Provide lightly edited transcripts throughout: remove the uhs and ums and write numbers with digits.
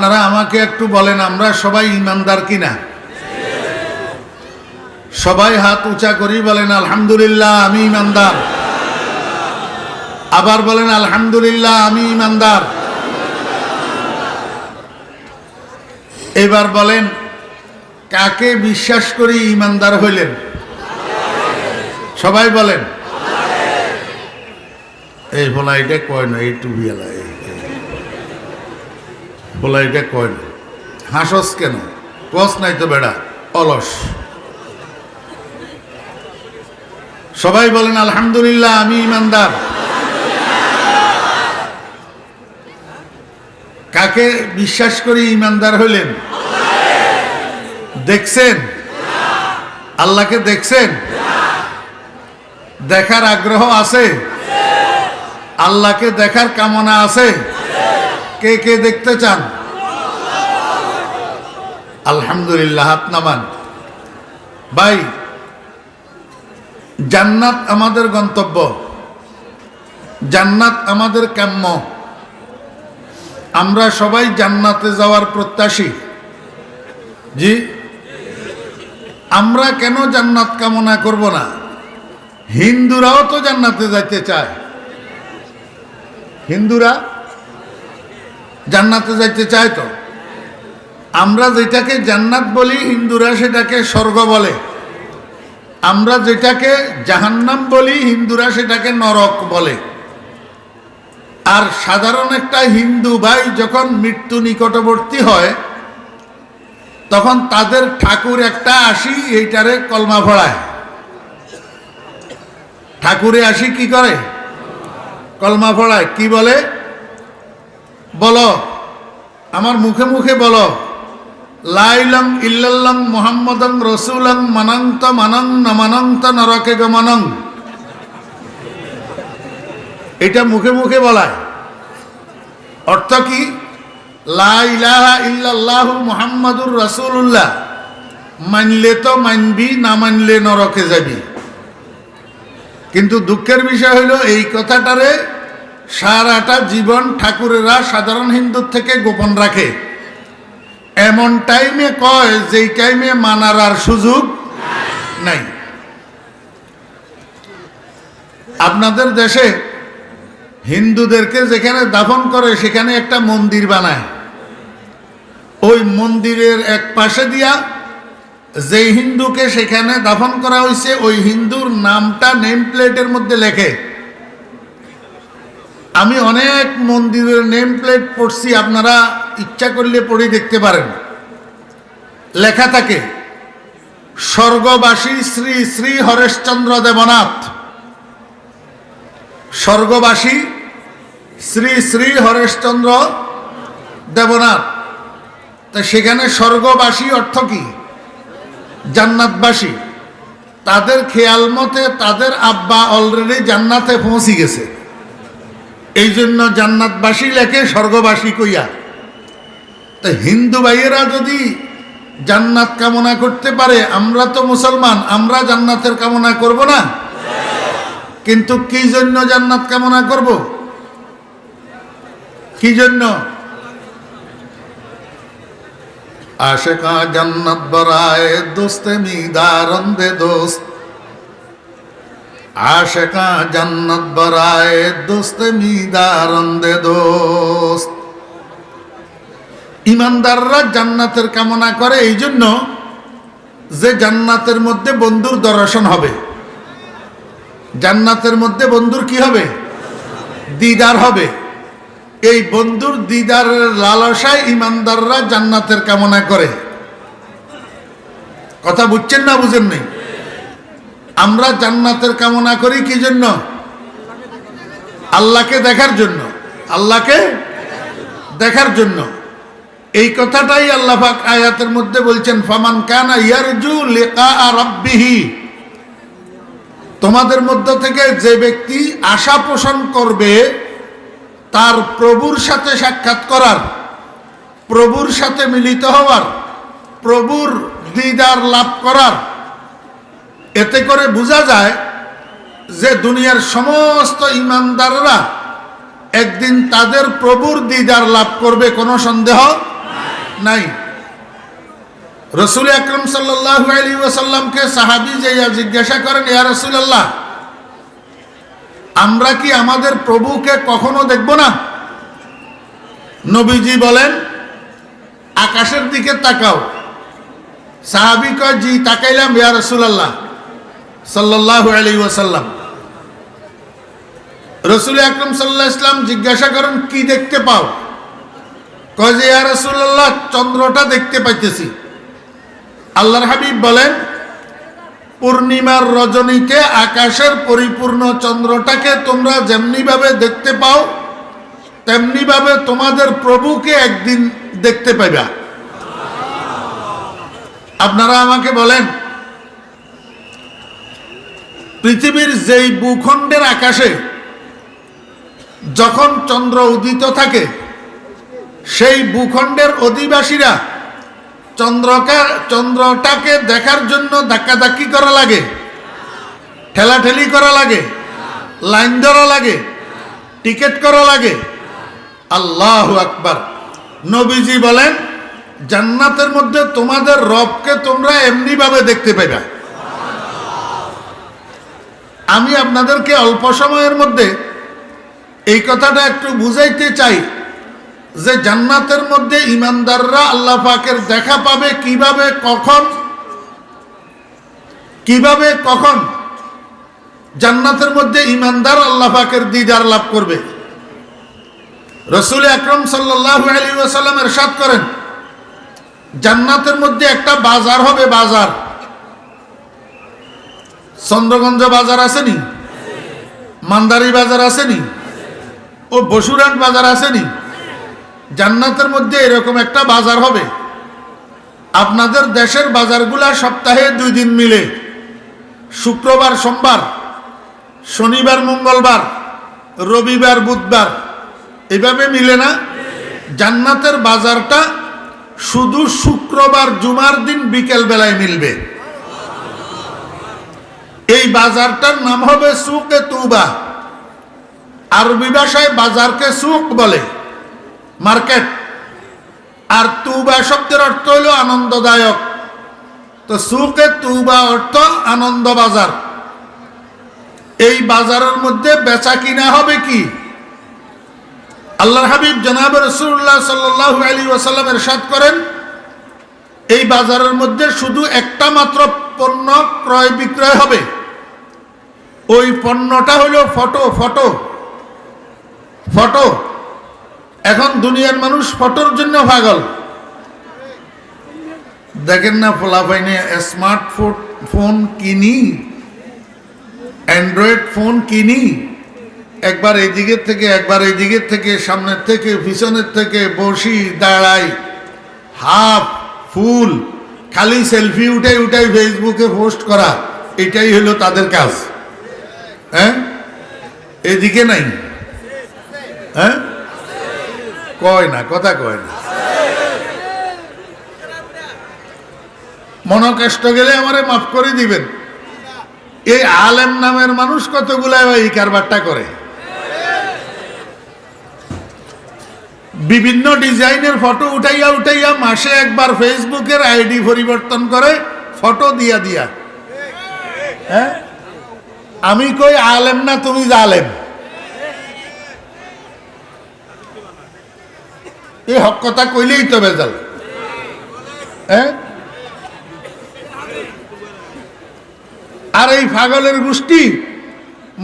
আপনারা আমাকে একটু বলেন, আমরা সবাই ইমানদার কিনা? সবাই হাত উঁচা করি বলেন আলহামদুলিল্লাহ আমি ইমানদার। আবার বলেন আলহামদুলিল্লাহ আমি ইমানদার। এবার বলেন, কাকে বিশ্বাস করি ইমানদার হইলেন? সবাই বলেন। এই বলা এটা কয় না, এই টুবিয়ালা বলা এটা কয় না। হাসস কেন? কস নাই তো বেড়া, অলস। সবাই বলেন আলহামদুলিল্লাহ আমি ইমানদার। কাকে বিশ্বাস করি ইমানদার হইলেন? দেখছেন? আল্লাহকে দেখছেন? দেখার আগ্রহ আছে? আল্লাহকে দেখার কামনা আছে? কে কে দেখতে চান? আলহামদুলিল্লাহ হাত নামান। ভাই, জান্নাত আমাদের গন্তব্য, জান্নাত আমাদের কাম্য। আমরা সবাই জান্নাতে যাওয়ার প্রত্যাশী। জি, আমরা কেন জান্নাত কামনা করব না? হিন্দুরাও তো জান্নাতে যাইতে চায়। হিন্দুরা জান্নাতে যাইতে চায় তো। আমরা যেটাকে জান্নাত বলি, হিন্দুরা সেটাকে স্বর্গ বলে। আমরা যেটাকে জাহান্নাম বলি, হিন্দুরা সেটাকে নরক বলে। আর সাধারণ একটা হিন্দু ভাই যখন মৃত্যু নিকটবর্তী হয়, তখন তাদের ঠাকুর একটা আসি এইটারে কলমা ভরায়। ঠাকুরে আসি কি করে? কলমা ভরায়। কি বলে? বলো, আমার মুখে মুখে বলো, লা ইলাহা ইল্লাল্লাহ মুহাম্মাদুর রাসূলুল্লাহ মানন্ত মানং না মানন্ত নরকে গমনং। এটা মুখে মুখে বলায়। অর্থ কি? লা ইলাহা ইল্লাল্লাহু মুহাম্মাদুর রাসূলুল্লাহ, মানলে তো মানবি, না মানলে নরকে যাবি। কিন্তু দুঃখের বিষয় হলো এই কথাটারে সারাটা জীবন ঠাকুরেরা সাধারণ হিন্দুর থেকে গোপন রাখে। এমন টাইমে কয় যেই টাইমে মানার আর সুযোগ নাই। আপনাদের দেশে হিন্দুদেরকে যেখানে দাফন করে সেখানে একটা মন্দির বানায়। ওই মন্দিরের এক পাশে দিয়া যেই হিন্দুকে সেখানে দাফন করা হয়েছে ওই হিন্দুর নামটা নেম প্লেটের মধ্যে লেখে। আমি অনেক মন্দিরের নেম প্লেট পড়ছি, আপনারা ইচ্ছা করলে পড়ে দেখতে পারেন। লেখা থাকে স্বর্গবাসী শ্রী শ্রী হরেশচন্দ্র দেবনাথ। স্বর্গবাসী শ্রী শ্রী হরেশচন্দ্র দেবনাথ। তা সেখানে স্বর্গবাসী অর্থ কি? জান্নাতবাসী। তাদের খেয়াল মতে তাদের আব্বা অলরেডি জান্নাতে পৌঁছে গেছে, এই জন্য জান্নাতবাসী লেখে, স্বর্গবাসী কইয়া। তা হিন্দু ভাইয়েরা যদি জান্নাত কামনা করতে পারে, আমরা তো মুসলমান, আমরা জান্নাতের কামনা করব না? কিন্তু কি জন্য জান্নাত কামনা করব? কি জন্য? আশেকা জান্নাত বরায়ে দোস্তে মিদারন্দে দোস্ত। আশেকা জান্নাত বরায়ে দোস্তে মিদারন্দে দোস্ত। ইমানদাররা জান্নাতের কামনা করে এই জন্য যে জান্নাতের মধ্যে বন্ধুর দর্শন হবে। জান্নাতের মধ্যে বন্ধুর কি হবে? দিদার হবে। এই বন্ধুর দিদারের লালসায় ইমানদাররা জান্নাতের কামনা করে। কথা বুঝছেন না বুঝেন নাই? আমরা জান্নাতের কামনা করি কি জন্য? আল্লাহকে দেখার জন্য। আল্লাহকে দেখার জন্য। এই কথাটাই আল্লাহ পাক আয়াতের মধ্যে বলছেন, ফামান কানা ইয়ারজু লিকা রাব্বিহি। তোমাদের মধ্য থেকে যে ব্যক্তি আশা পোষণ করবে তার প্রভুর সাথে সাক্ষাৎ করার, প্রভুর সাথে মিলিত হওয়ার, প্রভুর দিদার লাভ করার, এতে করে বোঝা যায় যে দুনিয়ার সমস্ত ইমানদাররা একদিন তাদের প্রভুর দিদার লাভ করবে, কোনো সন্দেহ নাই। রাসূল আকরাম সাল্লাল্লাহু আলাইহি ওয়াসাল্লামকে সাহাবী যাইয়া জিজ্ঞাসা করেন, ইয়া রাসূলুল্লাহ, আমরা কি আমাদের প্রভুকে কখনো দেখব না? নবীজি বলেন, আকাশের দিকে তাকাও। সাহাবী কয়, জি তাকাইলাম ইয়া রাসূলুল্লাহ সাল্লাল্লাহু আলাইহি ওয়াসাল্লাম। রাসূল আকরাম সাল্লাল্লাহু আলাইহি ওয়াসাল্লাম জিজ্ঞাসা করেন, কি দেখতে পাও? কয় যে, ইয়া রাসূলুল্লাহ, চন্দ্রটা দেখতে পাইতেছি। আল্লাহর হাবিব বলেন, পূর্ণিমার রজনীতে আকাশের পরিপূর্ণ চন্দ্রটাকে তোমরা যেমনি ভাবে দেখতে পাও, তেমনি ভাবে তোমাদের প্রভুকে একদিন দেখতে পাইবা। আপনারা আমাকে বলেন, পৃথিবীর যেই ভূখণ্ডের আকাশে যখন চন্দ্র উদিত থাকে, সেই ভূখণ্ডের অধিবাসীরা চন্দ্রটাকে দেখার জন্য ধাক্কাধাক্কি করা লাগে, ঠেলাঠেলি করা লাগে, লাইন ধরা লাগে, টিকিট করা লাগে। আল্লাহু আকবার। নবীজি বলেন, জান্নাতের মধ্যে তোমাদের রবকে তোমরা এমনি ভাবে দেখতে পাইবা। আমি আপনাদেরকে অল্প সময়ের মধ্যে এই কথাটা একটু বুঝাইতে চাই যে জান্নাতের মধ্যে ইমানদাররা আল্লাহ পাকের দেখা পাবে কিভাবে কখন জান্নাতের মধ্যে ইমানদার আল্লাহ পাকের দিদার লাভ করবে। রাসূল আকরাম সাল্লাল্লাহু আলাইহি ওয়াসাল্লাম ইরশাদ করেন, জান্নাতের মধ্যে একটা বাজার হবে, বাজার। চন্দ্রগঞ্জ বাজার আসেনি, মান্দারি বাজার আসেনি, ও বসুরহাট বাজার আসেনি। জান্নাতের মধ্যে এরকম একটা বাজার হবে। আপনাদের দেশের বাজারগুলা সপ্তাহে 2 দিন মিলে, শুক্রবার সোমবার, শনিবার মঙ্গলবার, রবিবার বুধবার, এভাবে মিলে না। জান্নাতের বাজারটা শুধু শুক্রবার জুমার দিন বিকেল বেলায় মিলবে। এই বাজারটার নাম হবে সুকে তুবা। আরবি ভাষায় বাজারকে সুক বলে, মার্কেট। আর তুবা শব্দের অর্থ হলো আনন্দদায়ক। তো সুকে তুবা অর্থ আনন্দ বাজার। এই বাজারের মধ্যে বেচা কিনা হবে কি? আল্লাহর হাবিব জনাব রাসূলুল্লাহ সাল্লাল্লাহু আলাইহি ওয়াসাল্লাম ইরশাদ করেন, এই বাজারের মধ্যে শুধু একটা মাত্র পণ্য ক্রয় বিক্রয় হবে। ওই পণ্যটা হলো ফটো। ফটো ফটো এখন দুনিয়ার মানুষ ফটোর জন্য পাগল। দেখেন না, ফলাফাইনে স্মার্টফোন কিনি, অ্যান্ড্রয়েড ফোন কিনি, একবার এই দিকের থেকে একবার এই দিকের থেকে, সামনের থেকে পিছনের থেকে, বসি দাঁড়াই, হাফ ফুল, খালি সেলফি উঠাই ফেসবুকে পোস্ট করা, এটাই হলো তাদের কাজ। হ্যাঁ, এদিকে নাই। হ্যাঁ, কয় না, কথা কয় না। মনকষ্ট গেলে আমারে মাফ করে দিবেন। এই আলেম নামের মানুষ কতগুলা এই কারবারটা করে। বিভিন্ন ডিজাইনের ফটো উঠাইয়া মাসে একবার ফেসবুকের আইডি পরিবর্তন করে ফটো দিয়া। হ্যাঁ, আমি কই আলেম না তুমি জালেম। এই হক কথা কইলেই তো বেজাল। হ্যাঁ, আর এই পাগলের গোষ্ঠী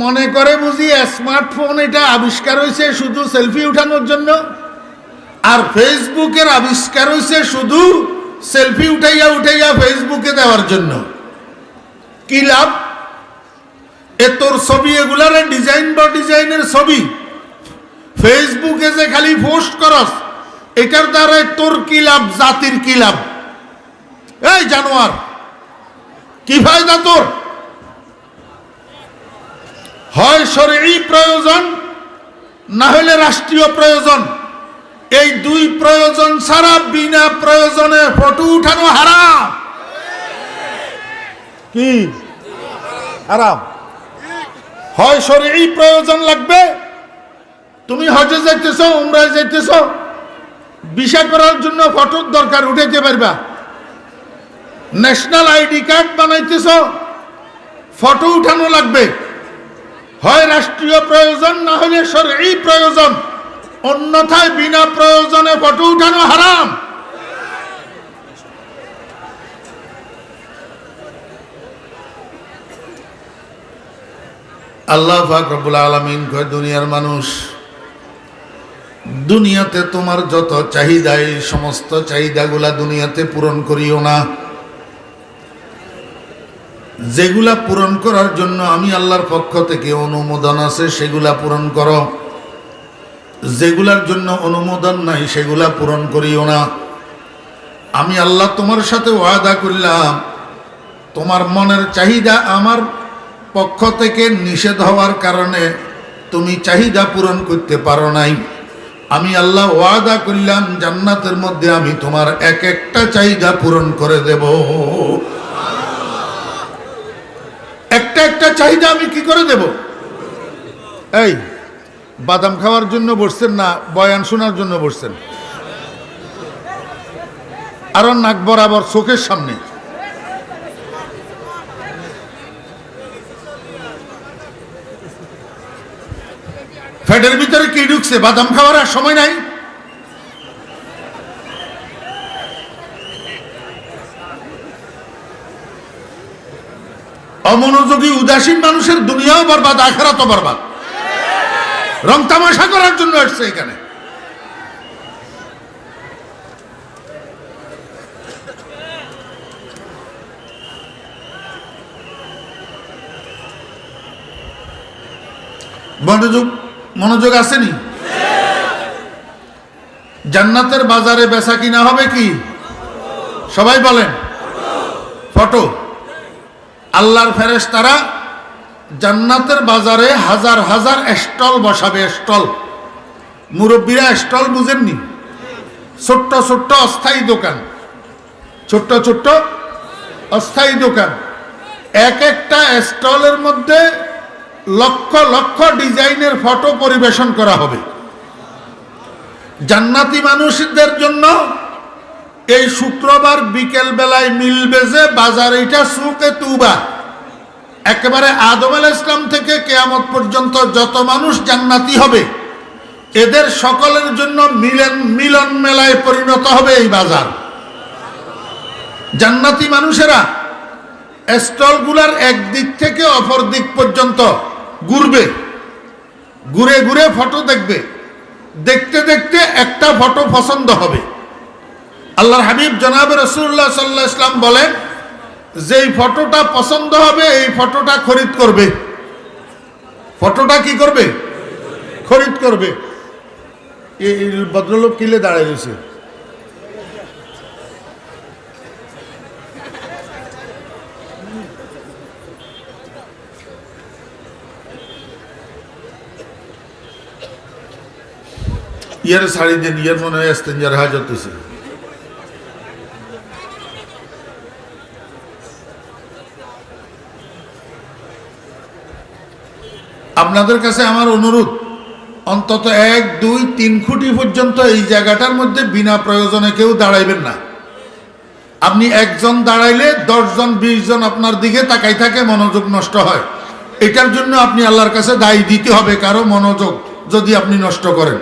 মনে করে বুঝি স্মার্টফোন এটা আবিষ্কার হয়েছে শুধু সেলফি উঠানোর জন্য, আর ফেসবুকের আবিষ্কার হয়েছে শুধু সেলফি উঠাইয়া ফেসবুকে দেওয়ার জন্য। কি লাভ? এ তোর ছবি এগুলার ডিজাইনের ছবি ফেসবুকে যে খালি পোস্ট করস, এটার দ্বারা তোর কি লাভ? জাতির কি লাভ? এই জানোয়ার, কি ফায়দা তোর? হয় শরঈ প্রয়োজন, না হলে রাষ্ট্রীয় প্রয়োজন। এই 2 প্রয়োজন ছাড়া বিনা প্রয়োজনে ফটো উঠানো হারাম। কি হারাম? হয় শরঈ প্রয়োজন লাগবে, তুমি হজে যাইতেছ, উমরায় যাইতেছ, ভিসা করার জন্য ফটোর দরকার, উঠাইতে পারবা। ন্যাশনাল আইডি কার্ড বানাইতেছ, ফটো উঠানো লাগবে। হয় রাষ্ট্রীয় প্রয়োজন, না হলে শরঈ প্রয়োজন, অন্যথায় বিনা প্রয়োজনে ফটো উঠানো হারাম। আল্লাহ পাক রব্বুল আলামিন কয়, দুনিয়ার মানুষ, দুনিয়াতে তোমার যত চাহিদা, এই সমস্ত চাহিদাগুলা দুনিয়াতে পূরণ করিও না। যেগুলা পূরণ করার জন্য আমি আল্লাহর পক্ষ থেকে অনুমোদন আছে সেগুলা পূরণ করো, যেগুলার জন্য অনুমোদন নাই সেগুলা পূরণ করিও না। আমি আল্লাহ তোমার সাথে ওয়াদা করলাম, তোমার মনের চাহিদা আমার পক্ষ থেকে নিষেধ হওয়ার কারণে তুমি চাহিদা পূরণ করতে পারো নাই। আমি আল্লাহ ওয়াদা করলাম, জান্নাতের মধ্যে আমি তোমার এক একটা চাহিদা পূরণ করে দেব। একটা একটা চাহিদা আমি কি করে দেব? এই বাদাম খাওয়ার জন্য বসছেন না বয়ান শোনার জন্য বসছেন? আরো নাক বরাবর চোখের সামনে। ফ্যাটের ভিতরে কি ঢুকছে? বাদাম খাওয়ার আর সময় নাই। অমনোযোগী উদাসীন মানুষের দুনিয়াও বরবাদ, আখিরাতও বরবাদ। রং তামাশা করার জন্য আসছে এখানে। মনোযোগ আসেনি? জান্নাতের বাজারে বেচা কিনা হবে কি? সবাই বলেন ফটো। আল্লাহর ফেরেশতারা জান্নাতের বাজারে হাজার হাজার স্টল বসাবে। স্টল, মুরব্বীরা স্টল বুঝেননি? ছোট্ট ছোট্ট অস্থায়ী দোকান, ছোট্ট ছোট্ট অস্থায়ী দোকান। এক একটা স্টলের মধ্যে লক্ষ লক্ষ ডিজাইনের ফটো পরিবেশন করা হবে। জান্নাতি মানুষদের জন্য এই শুক্রবার বিকেল বেলায় মিলবে যে বাজার, এটা সুকে তুবা। একেবারে আদম আলাইহিস সালাম থেকে কিয়ামত পর্যন্ত যত মানুষ জান্নাতি হবে, এদের সকলের জন্য মিলন মেলায় পরিণত হবে এই বাজার। জান্নাতি মানুষেরা স্টলগুলার একদিক থেকে অপর দিক পর্যন্ত ঘুরবে, ঘুরে ঘুরে ফটো দেখবে। দেখতে দেখতে একটা ফটো পছন্দ হবে। আল্লাহর হাবিব জনাবে রাসূলুল্লাহ সাল্লাল্লাহু আলাইহি ওয়াসাল্লাম বলেন, যেই ফটোটা পছন্দ হবে এই ফটোটা খরিদ করবে। ফটোটা কি করবে? খরিদ করবে। এই ভদ্রলোক কিলে দাঁড়ায় রয়েছে। ইয়ার শাড়ি দেন, ইয়ার মনে হয় আসতেন, ইয়ার হাজত হয়েছে। আপনাদের কাছে আমার অনুরোধ, অন্তত 1, 2, 3 ফুটি পর্যন্ত এই জায়গাটার মধ্যে বিনা প্রয়োজনে কেউ দাঁড়াইবেন না। আপনি একজন দাঁড়াইলে 10 জন 20 জন আপনার দিকে তাকাই থাকে, মনোযোগ নষ্ট হয়। এটার জন্য আপনি আল্লাহর কাছে দায়ী দিতে হবে কারো মনোযোগ যদি আপনি নষ্ট করেন।